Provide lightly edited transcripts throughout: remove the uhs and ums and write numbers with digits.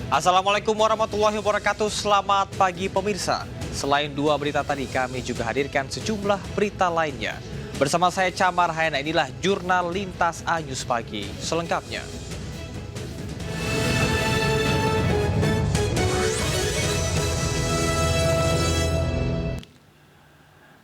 Assalamualaikum warahmatullahi wabarakatuh. Selamat pagi pemirsa. Selain dua berita tadi, kami juga hadirkan sejumlah berita lainnya. Bersama saya Camar Hayana, inilah Jurnal Lintas Anyus Pagi. Selengkapnya.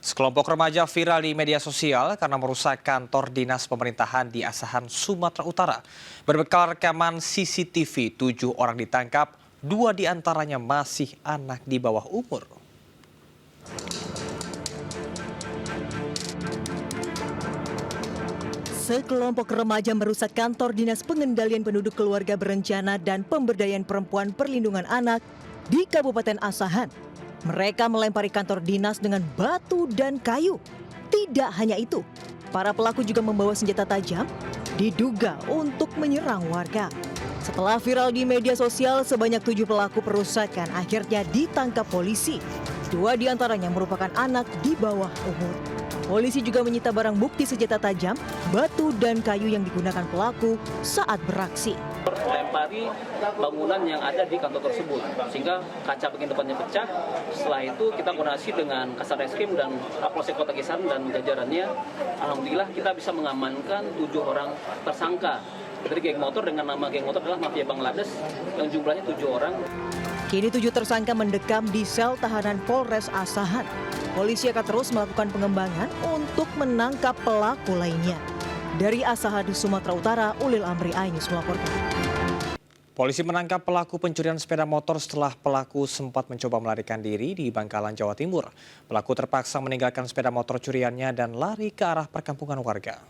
Sekelompok remaja viral di media sosial karena merusak kantor dinas pemerintahan di Asahan, Sumatera Utara. Berbekal rekaman CCTV, 7 orang ditangkap, 2 diantaranya masih anak di bawah umur. Sekelompok remaja merusak kantor Dinas Pengendalian Penduduk Keluarga Berencana dan Pemberdayaan Perempuan Perlindungan Anak di Kabupaten Asahan. Mereka melempari kantor dinas dengan batu dan kayu. Tidak hanya itu, para pelaku juga membawa senjata tajam, diduga untuk menyerang warga. Setelah viral di media sosial, sebanyak 7 pelaku perusakan akhirnya ditangkap polisi. 2 diantaranya merupakan anak di bawah umur. Polisi juga menyita barang bukti senjata tajam, batu dan kayu yang digunakan pelaku saat beraksi. Melempari bangunan yang ada di kantor tersebut sehingga kaca bagian depannya pecah. Setelah itu kita koordinasi dengan Kasat Reskrim dan Kapolsek Kota Kisaran dan jajarannya. Alhamdulillah kita bisa mengamankan 7 orang tersangka dari geng motor dengan nama geng motor adalah Mafia Bangladesh yang jumlahnya 7 orang. Kini 7 tersangka mendekam di sel tahanan Polres Asahan. Polisi akan terus melakukan pengembangan untuk menangkap pelaku lainnya. Dari Asahan, Sumatera Utara, Ulil Amri Ainus melaporkan. Polisi menangkap pelaku pencurian sepeda motor setelah pelaku sempat mencoba melarikan diri di Bangkalan, Jawa Timur. Pelaku terpaksa meninggalkan sepeda motor curiannya dan lari ke arah perkampungan warga.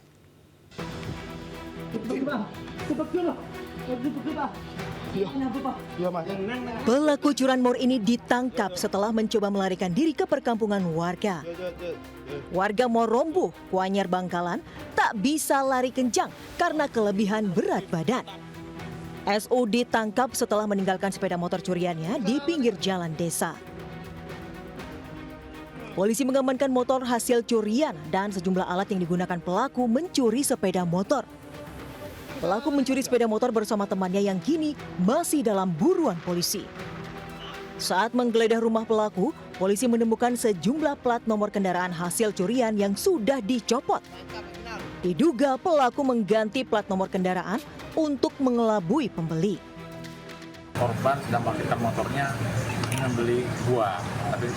Pelaku curanmor ini ditangkap setelah mencoba melarikan diri ke perkampungan warga. Warga Morombuh, Kuanyar, Bangkalan tak bisa lari kencang karena kelebihan berat badan. SU ditangkap setelah meninggalkan sepeda motor curiannya di pinggir jalan desa. Polisi mengamankan motor hasil curian dan sejumlah alat yang digunakan pelaku mencuri sepeda motor. Pelaku mencuri sepeda motor bersama temannya yang kini masih dalam buruan polisi. Saat menggeledah rumah pelaku, polisi menemukan sejumlah plat nomor kendaraan hasil curian yang sudah dicopot. Diduga pelaku mengganti plat nomor kendaraan untuk mengelabui pembeli. Korban sedang memarkirkan motornya ingin membeli buah, tapi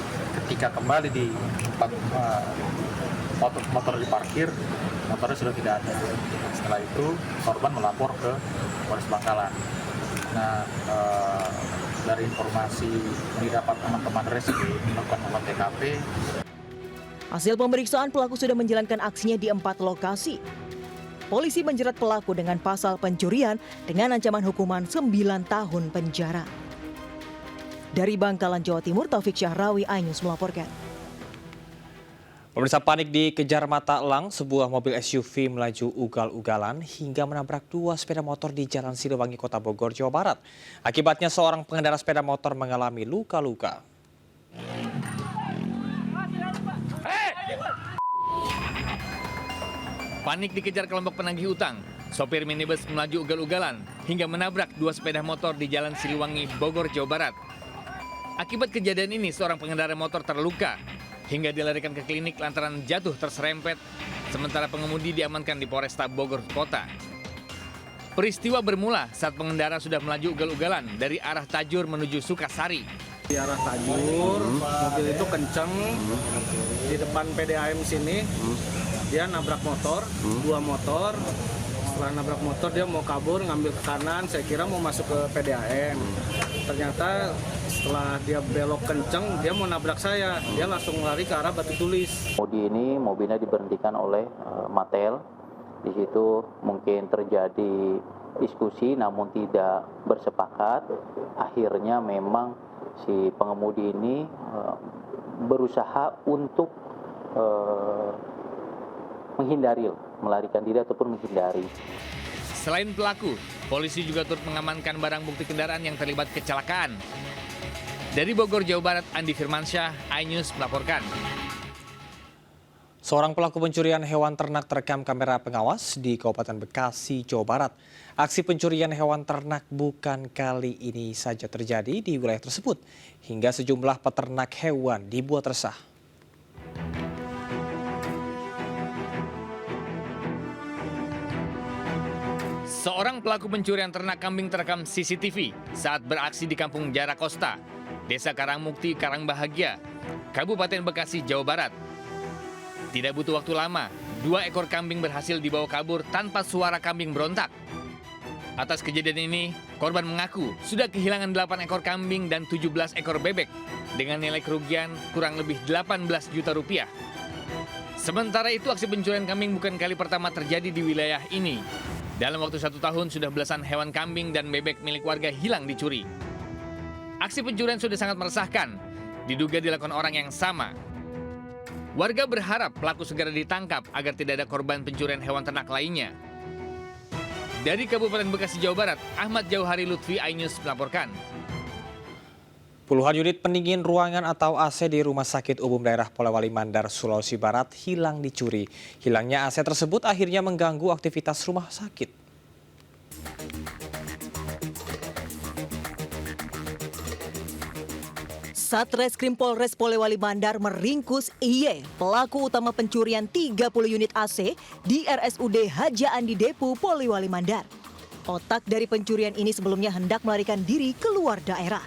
ketika kembali di tempat motor diparkir, motornya sudah tidak ada. Setelah itu korban melapor ke Polres Bangkalan. Nah, dari informasi yang didapat teman-teman reskrim melakukan olah TKP. Hasil pemeriksaan, pelaku sudah menjalankan aksinya di 4 lokasi. Polisi menjerat pelaku dengan pasal pencurian dengan ancaman hukuman 9 tahun penjara. Dari Bangkalan, Jawa Timur, Taufik Syahrawi, Ainus melaporkan. Pemirsa, panik dikejar mata elang, sebuah mobil SUV melaju ugal-ugalan hingga menabrak 2 sepeda motor di Jalan Siliwangi, Kota Bogor, Jawa Barat. Akibatnya seorang pengendara sepeda motor mengalami luka-luka. Panik dikejar kelompok penagih utang. Sopir minibus melaju ugal-ugalan hingga menabrak 2 sepeda motor di Jalan Siliwangi, Bogor, Jawa Barat. Akibat kejadian ini, seorang pengendara motor terluka hingga dilarikan ke klinik lantaran jatuh terserempet, sementara pengemudi diamankan di Polresta Bogor Kota. Peristiwa bermula saat pengendara sudah melaju ugal-ugalan dari arah Tajur menuju Sukasari. Di arah Tajur, mobil itu kenceng di depan PDAM sini. Dia nabrak motor, 2 motor. Setelah nabrak motor dia mau kabur, ngambil ke kanan. Saya kira mau masuk ke PDAM. Ternyata setelah dia belok kenceng, dia mau nabrak saya. Dia langsung lari ke arah Batu Tulis. Mobilnya diberhentikan oleh Matel. Di situ mungkin terjadi diskusi, namun tidak bersepakat. Akhirnya memang si pengemudi ini berusaha untuk melarikan diri ataupun menghindari. Selain pelaku, polisi juga turut mengamankan barang bukti kendaraan yang terlibat kecelakaan. Dari Bogor, Jawa Barat, Andi Firmansyah, iNews melaporkan. Seorang pelaku pencurian hewan ternak terekam kamera pengawas di Kabupaten Bekasi, Jawa Barat. Aksi pencurian hewan ternak bukan kali ini saja terjadi di wilayah tersebut, hingga sejumlah peternak hewan dibuat resah. Seorang pelaku pencurian ternak kambing terekam CCTV saat beraksi di Kampung Jarakosta, Desa Karangmukti, Karangbahagia, Kabupaten Bekasi, Jawa Barat. Tidak butuh waktu lama, 2 ekor kambing berhasil dibawa kabur tanpa suara kambing berontak. Atas kejadian ini, korban mengaku sudah kehilangan 8 ekor kambing dan 17 ekor bebek dengan nilai kerugian kurang lebih 18 juta rupiah. Sementara itu, aksi pencurian kambing bukan kali pertama terjadi di wilayah ini. Dalam waktu 1 tahun, sudah belasan hewan kambing dan bebek milik warga hilang dicuri. Aksi pencurian sudah sangat meresahkan, diduga dilakukan orang yang sama. Warga berharap pelaku segera ditangkap agar tidak ada korban pencurian hewan ternak lainnya. Dari Kabupaten Bekasi, Jawa Barat, Ahmad Jauhari Lutfi, iNews melaporkan. Puluhan unit pendingin ruangan atau AC di Rumah Sakit Umum Daerah Polewali Mandar, Sulawesi Barat hilang dicuri. Hilangnya AC tersebut akhirnya mengganggu aktivitas rumah sakit. Satreskrim Polres Polewali Mandar meringkus IY, pelaku utama pencurian 30 unit AC di RSUD Haja Andi Depu, Polewali Mandar. Otak dari pencurian ini sebelumnya hendak melarikan diri keluar daerah.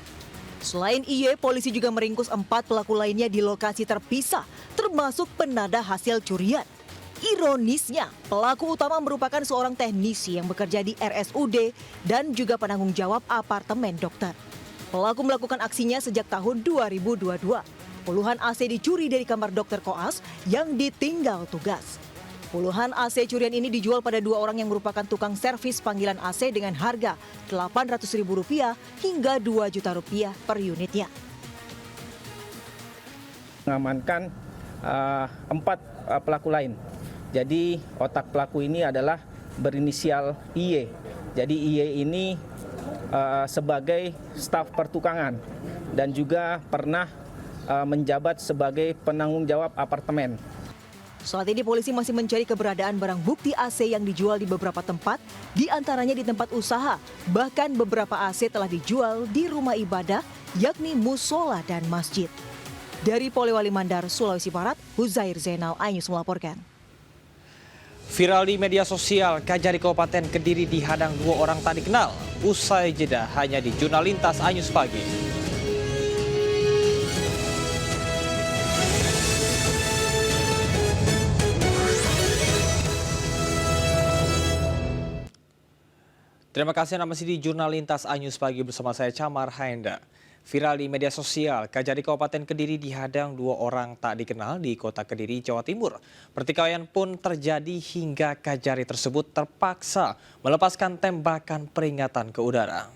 Selain IY, polisi juga meringkus 4 pelaku lainnya di lokasi terpisah, termasuk penada hasil curian. Ironisnya, pelaku utama merupakan seorang teknisi yang bekerja di RSUD dan juga penanggung jawab apartemen dokter. Pelaku melakukan aksinya sejak tahun 2022. Puluhan AC dicuri dari kamar dokter koas yang ditinggal tugas. Puluhan AC curian ini dijual pada 2 orang yang merupakan tukang servis panggilan AC dengan harga Rp800.000 hingga Rp2 juta per unitnya. Mengamankan 4 pelaku lain. Jadi otak pelaku ini adalah berinisial IY. Jadi IY ini sebagai staf pertukangan dan juga pernah menjabat sebagai penanggung jawab apartemen. Saat ini polisi masih mencari keberadaan barang bukti AC yang dijual di beberapa tempat, di antaranya di tempat usaha. Bahkan beberapa AC telah dijual di rumah ibadah, yakni musola dan masjid. Dari Polewali Mandar, Sulawesi Barat, Huzair Zainal, iNews melaporkan. Viral di media sosial, Kajari Kabupaten Kediri dihadang 2 orang tak dikenal. Usai jeda hanya di Jurnal Lintas iNews Pagi. Terima kasih Anda masih di Jurnal Lintas iNews Pagi bersama saya Camar Haenda. Viral di media sosial, Kajari Kabupaten Kediri dihadang 2 orang tak dikenal di kota Kediri, Jawa Timur. Pertikaian pun terjadi hingga Kajari tersebut terpaksa melepaskan tembakan peringatan ke udara.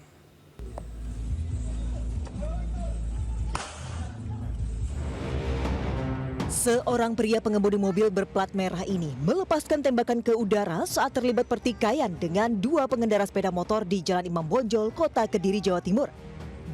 Seorang pria pengemudi mobil berplat merah ini melepaskan tembakan ke udara saat terlibat pertikaian dengan 2 pengendara sepeda motor di Jalan Imam Bonjol, Kota Kediri, Jawa Timur.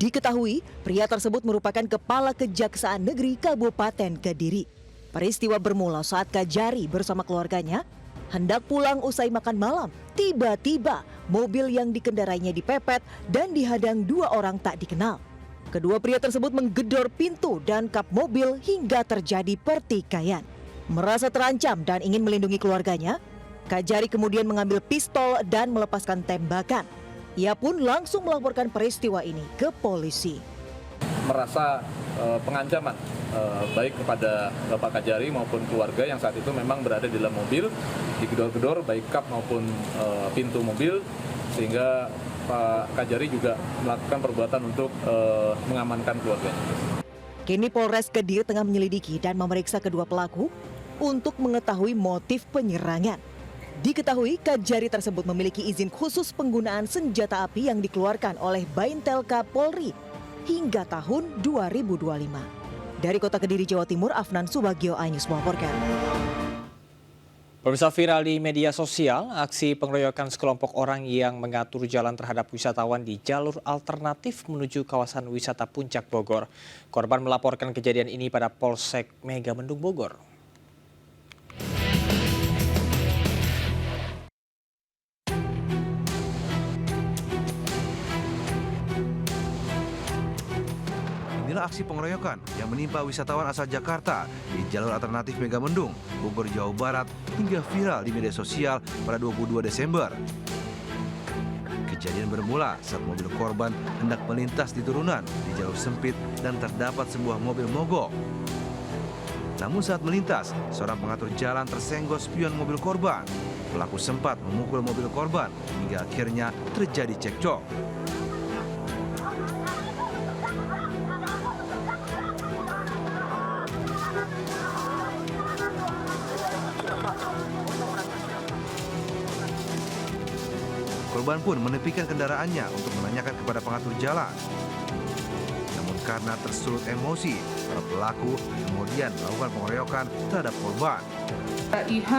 Diketahui, pria tersebut merupakan Kepala Kejaksaan Negeri Kabupaten Kediri. Peristiwa bermula saat Kajari bersama keluarganya hendak pulang usai makan malam. Tiba-tiba mobil yang dikendarainya dipepet dan dihadang 2 orang tak dikenal. Kedua pria tersebut menggedor pintu dan kap mobil hingga terjadi pertikaian. Merasa terancam dan ingin melindungi keluarganya, Kajari kemudian mengambil pistol dan melepaskan tembakan. Ia pun langsung melaporkan peristiwa ini ke polisi. Merasa pengancaman baik kepada Bapak Kajari maupun keluarga yang saat itu memang berada di dalam mobil, digedor-gedor baik kap maupun pintu mobil, sehingga Pak Kajari juga melakukan perbuatan untuk mengamankan keluarganya. Kini Polres Kediri tengah menyelidiki dan memeriksa kedua pelaku untuk mengetahui motif penyerangan. Diketahui Kajari tersebut memiliki izin khusus penggunaan senjata api yang dikeluarkan oleh Baintelka Polri hingga tahun 2025. Dari Kota Kediri, Jawa Timur, Afnan Subagio, iNews melaporkan. Pemirsa, viral di media sosial, aksi pengeroyokan sekelompok orang yang mengatur jalan terhadap wisatawan di jalur alternatif menuju kawasan wisata Puncak Bogor. Korban melaporkan kejadian ini pada Polsek Megamendung Bogor. Inilah aksi pengeroyokan yang menimpa wisatawan asal Jakarta di jalur alternatif Megamendung, Bogor, Jawa Barat hingga viral di media sosial pada 22 Desember. Kejadian bermula saat mobil korban hendak melintas di turunan di jalur sempit dan terdapat sebuah mobil mogok. Namun saat melintas, seorang pengatur jalan tersenggol spion mobil korban. Pelaku sempat memukul mobil korban hingga akhirnya terjadi cekcok. Korban pun menepikan kendaraannya untuk menanyakan kepada pengatur jalan. Namun karena tersulut emosi, para pelaku kemudian melakukan pengeroyokan terhadap korban. IH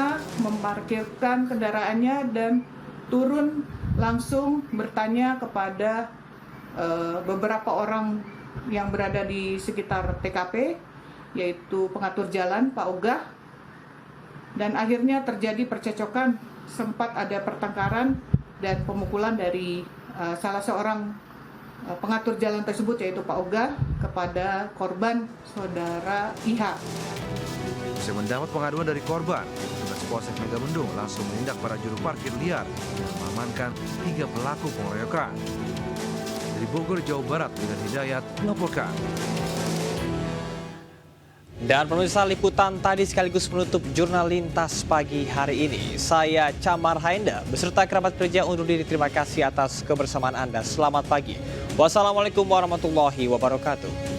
memarkirkan kendaraannya dan turun langsung bertanya kepada beberapa orang yang berada di sekitar TKP, yaitu pengatur jalan Pak Ogah. Dan akhirnya terjadi percecokan, sempat ada pertengkaran dan pemukulan dari salah seorang pengatur jalan tersebut, yaitu Pak Ogah, kepada korban saudara IH. Usai mendapat pengaduan dari korban, petugas Polsek Megamendung langsung menindak para juru parkir liar dan mengamankan 3 pelaku pengeroyokan. Dari Bogor, Jawa Barat, dengan Hidayat melaporkan. Dan pemirsa, liputan tadi sekaligus menutup Jurnal Lintas pagi hari ini. Saya Camar Haenda beserta kerabat kerja undur diri. Terima kasih atas kebersamaan Anda. Selamat pagi. Wassalamualaikum warahmatullahi wabarakatuh.